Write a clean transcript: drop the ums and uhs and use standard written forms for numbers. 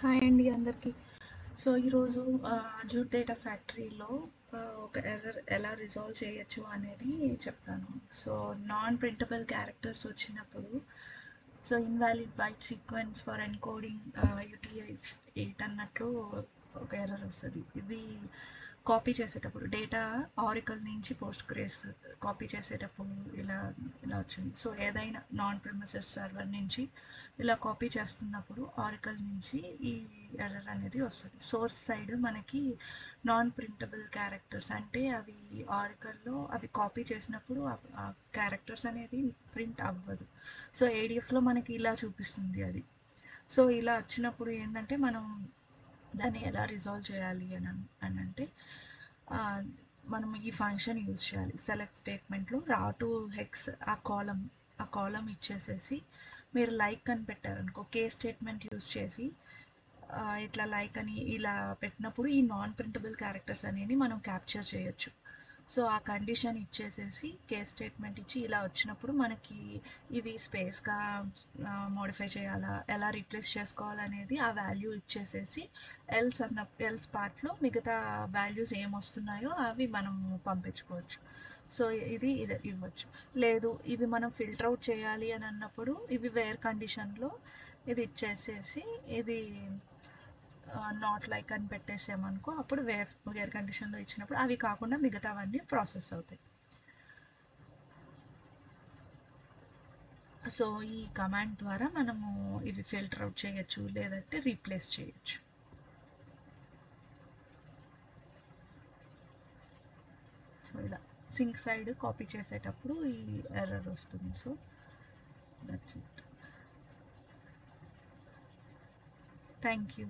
Hi అండి అందరికీ. So ఈరోజు జూట్ డేటా ఫ్యాక్టరీలో ఒక ఎర్రర్ ఎలా రిజాల్వ్ చేయొచ్చు అనేది చెప్తాను. సో నాన్ ప్రింటబుల్ క్యారెక్టర్స్ వచ్చినప్పుడు so invalid byte sequence for encoding UTF-8 అన్నట్లు ఒక ఎర్రర్ వస్తుంది. ఇది కాపీ చేసేటప్పుడు డేటా ఆరికల్ నుంచి పోస్ట్ గ్రేస్ కాపీ చేసేటప్పుడు ఇలా వచ్చింది. సో ఏదైనా నాన్ ప్రిమిసెస్ సర్వర్ నుంచి ఇలా కాపీ చేస్తున్నప్పుడు ఆరికల్ నుంచి ఈ ఎర్రర్ అనేది వస్తుంది. సోర్స్ సైడ్ మనకి నాన్ ప్రింటబుల్ క్యారెక్టర్స్ అంటే అవి ఆరికల్లో అవి కాపీ చేసినప్పుడు ఆ క్యారెక్టర్స్ అనేది ప్రింట్ అవ్వదు. సో ADFలో మనకి ఇలా చూపిస్తుంది అది. సో ఇలా వచ్చినప్పుడు ఏంటంటే మనం దాన్ని ఎలా రిజాల్వ్ చేయాలి అని అంటే మనం ఈ ఫంక్షన్ యూజ్ చేయాలి. సెలెక్ట్ స్టేట్మెంట్లో రా టు హెక్స్ ఆ కాలం ఇచ్చేసేసి మీరు లైక్ అని పెట్టారనుకో, కే స్టేట్మెంట్ యూజ్ చేసి ఇట్లా లైక్ అని ఇలా పెట్టినప్పుడు ఈ నాన్ ప్రింటబుల్ క్యారెక్టర్స్ అనేవి మనం క్యాప్చర్ చేయొచ్చు. సో ఆ కండిషన్ ఇచ్చేసేసి కే స్టేట్మెంట్ ఇచ్చి ఇలా వచ్చినప్పుడు మనకి ఇవి స్పేస్గా మోడిఫై చేయాలా, ఎలా రీప్లేస్ చేసుకోవాలనేది ఆ వాల్యూ ఇచ్చేసేసి ఎల్స్ పార్ట్లో మిగతా వాల్యూస్ ఏమొస్తున్నాయో అవి మనం పంపించుకోవచ్చు. సో ఇది ఇవ్వచ్చు. లేదు ఇవి మనం ఫిల్టర్ అవుట్ చేయాలి అని అన్నప్పుడు ఇవి వేర్ కండిషన్లో ఇది ఇచ్చేసేసి ఇది నాట్ లైక్ అని పెట్టేసామనుకో, అప్పుడు వేర్ కండిషన్లో ఇచ్చినప్పుడు అవి కాకుండా మిగతావన్నీ ప్రాసెస్ అవుతాయి. సో ఈ కమాండ్ ద్వారా మనము ఇవి ఫిల్టర్ అవుట్ చేయొచ్చు, లేదంటే రీప్లేస్ చేయొచ్చు. సో ఇలా సింక్ సైడ్ కాపీ చేసేటప్పుడు ఈ ఎర్రర్ వస్తుంది. So that's it. Thank you.